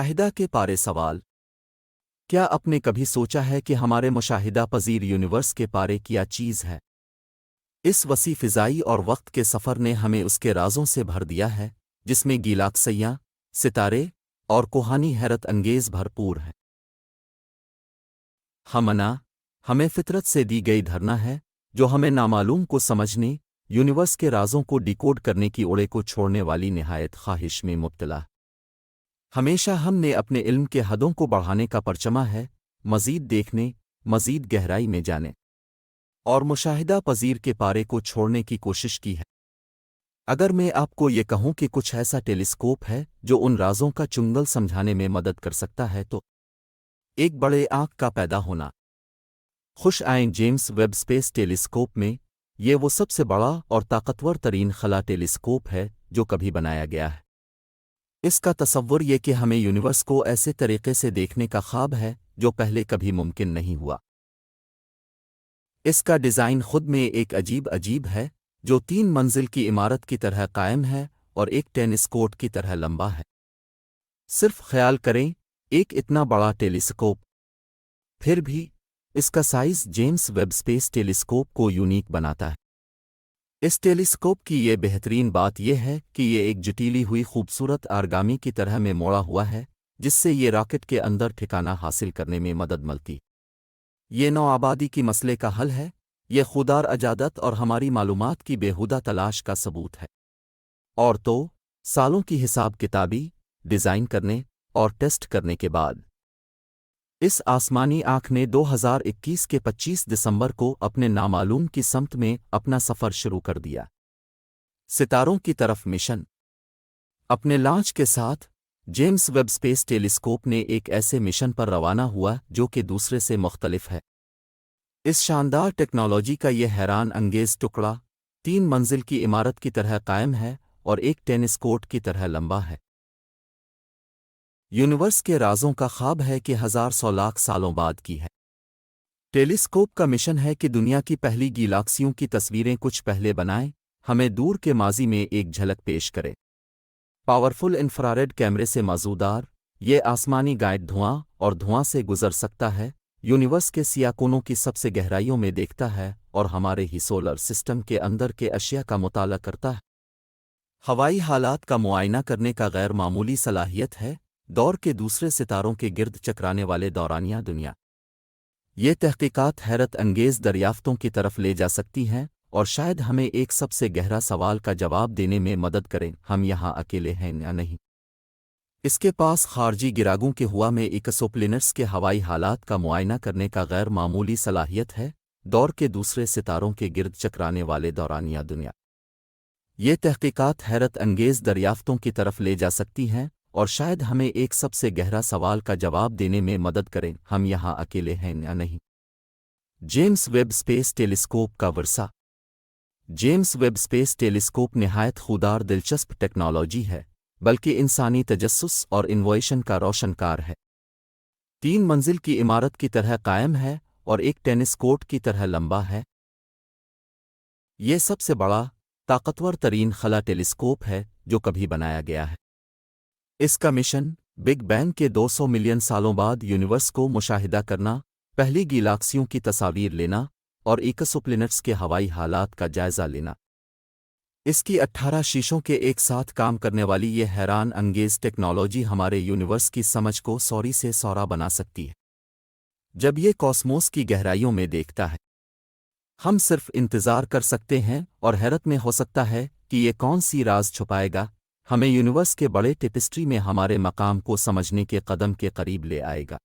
مشاہدہ کے پارے سوال. کیا آپ نے کبھی سوچا ہے کہ ہمارے مشاہدہ پذیر یونیورس کے پارے کیا چیز ہے؟ اس وسیع فضائی اور وقت کے سفر نے ہمیں اس کے رازوں سے بھر دیا ہے، جس میں گیلاکسیاں، ستارے اور کوہانی حیرت انگیز بھرپور ہیں. ہمیں فطرت سے دی گئی دھرنا ہے جو ہمیں نامعلوم کو سمجھنے، یونیورس کے رازوں کو ڈیکوڈ کرنے کی اوڑے کو چھوڑنے والی نہایت خواہش میں مبتلا. ہمیشہ ہم نے اپنے علم کے حدوں کو بڑھانے کا پرچما ہے، مزید دیکھنے، مزید گہرائی میں جانے اور مشاہدہ پذیر کے پارے کو چھوڑنے کی کوشش کی ہے. اگر میں آپ کو یہ کہوں کہ کچھ ایسا ٹیلیسکوپ ہے جو ان رازوں کا چنگل سمجھانے میں مدد کر سکتا ہے تو ایک بڑے آنکھ کا پیدا ہونا. خوش آئیں جیمس ویب اسپیس ٹیلیسکوپ میں. یہ وہ سب سے بڑا اور طاقتور ترین خلا ٹیلیسکوپ ہے جو کبھی بنایا گیا ہے. اس کا تصور یہ کہ ہمیں یونیورس کو ایسے طریقے سے دیکھنے کا خواب ہے جو پہلے کبھی ممکن نہیں ہوا. اس کا ڈیزائن خود میں ایک عجیب ہے، جو 3 منزل کی عمارت کی طرح قائم ہے اور ایک ٹینس کورٹ کی طرح لمبا ہے. صرف خیال کریں، ایک اتنا بڑا ٹیلیسکوپ. پھر بھی اس کا size James web space telescope کو یونیک بناتا ہے. اس ٹیلیسکوپ کی یہ بہترین بات یہ ہے کہ یہ ایک جٹیلی ہوئی خوبصورت آرگامی کی طرح میں موڑا ہوا ہے، جس سے یہ راکٹ کے اندر ٹھکانہ حاصل کرنے میں مدد ملتی. یہ نوآبادی کی مسئلے کا حل ہے. یہ خوددار اجادت اور ہماری معلومات کی بیہودہ تلاش کا ثبوت ہے. اور تو سالوں کی حساب کتابی، ڈیزائن کرنے اور ٹیسٹ کرنے کے بعد اس آسمانی آنکھ نے 2021 کے 25 دسمبر کو اپنے نامعلوم کی سمت میں اپنا سفر شروع کر دیا. ستاروں کی طرف مشن. اپنے لانچ کے ساتھ جیمس ویب اسپیس ٹیلیسکوپ نے ایک ایسے مشن پر روانہ ہوا جو کہ دوسرے سے مختلف ہے. اس شاندار ٹیکنالوجی کا یہ حیران انگیز ٹکڑا 3 منزل کی عمارت کی طرح قائم ہے اور ایک ٹینس کورٹ کی طرح لمبا ہے. یونیورس کے رازوں کا خواب ہے کہ 1000 لاکھ سالوں بعد کی ہے. ٹیلیسکوپ کا مشن ہے کہ دنیا کی پہلی گیلاکسیوں کی تصویریں کچھ پہلے بنائیں، ہمیں دور کے ماضی میں ایک جھلک پیش کرے. پاورفل انفراریڈ کیمرے سے مازودار، یہ آسمانی گائیڈ دھواں اور دھواں سے گزر سکتا ہے، یونیورس کے سیاہ کونوں کی سب سے گہرائیوں میں دیکھتا ہے اور ہمارے ہی سولر سسٹم کے اندر کے اشیاء کا مطالعہ کرتا ہے. ہوائی حالات کا معائنہ کرنے کا غیر معمولی صلاحیت ہے. دور کے دوسرے ستاروں کے گرد چکرانے والے دورانیہ دنیا. یہ تحقیقات حیرت انگیز دریافتوں کی طرف لے جا سکتی ہیں اور شاید ہمیں ایک سب سے گہرا سوال کا جواب دینے میں مدد کریں: ہم یہاں اکیلے ہیں یا نہیں؟ اس کے پاس خارجی گراگوں کے ہوا میں ایکسوپلینٹس کے ہوائی حالات کا معائنہ کرنے کا غیر معمولی صلاحیت ہے. دور کے دوسرے ستاروں کے گرد چکرانے والے دورانیہ دنیا. یہ تحقیقات حیرت انگیز دریافتوں کی طرف لے جا سکتی ہیں اور شاید ہمیں ایک سب سے گہرا سوال کا جواب دینے میں مدد کریں: ہم یہاں اکیلے ہیں یا نہیں؟ جیمس ویب اسپیس ٹیلیسکوپ کا ورثہ. جیمس ویب اسپیس ٹیلیسکوپ نہایت خوددار دلچسپ ٹیکنالوجی ہے، بلکہ انسانی تجسس اور انوویشن کا روشن کار ہے. 3 منزل کی عمارت کی طرح قائم ہے اور ایک ٹینس کورٹ کی طرح لمبا ہے. یہ سب سے بڑا، طاقتور ترین خلا ٹیلیسکوپ ہے جو کبھی بنایا گیا ہے. اس کا مشن بگ بینگ کے 200 ملین سالوں بعد یونیورس کو مشاہدہ کرنا، پہلی گیلاکسیوں کی تصاویر لینا اور ایکسوپلینٹس کے ہوائی حالات کا جائزہ لینا. اس کی 18 شیشوں کے ایک ساتھ کام کرنے والی یہ حیران انگیز ٹیکنالوجی ہمارے یونیورس کی سمجھ کو سوری سے سورا بنا سکتی ہے. جب یہ کاسموس کی گہرائیوں میں دیکھتا ہے، ہم صرف انتظار کر سکتے ہیں اور حیرت میں ہو سکتا ہے کہ یہ کون سی راز چھپائے گا. ہمیں یونیورس کے بڑے ٹیپسٹری میں ہمارے مقام کو سمجھنے کے قدم کے قریب لے آئے گا.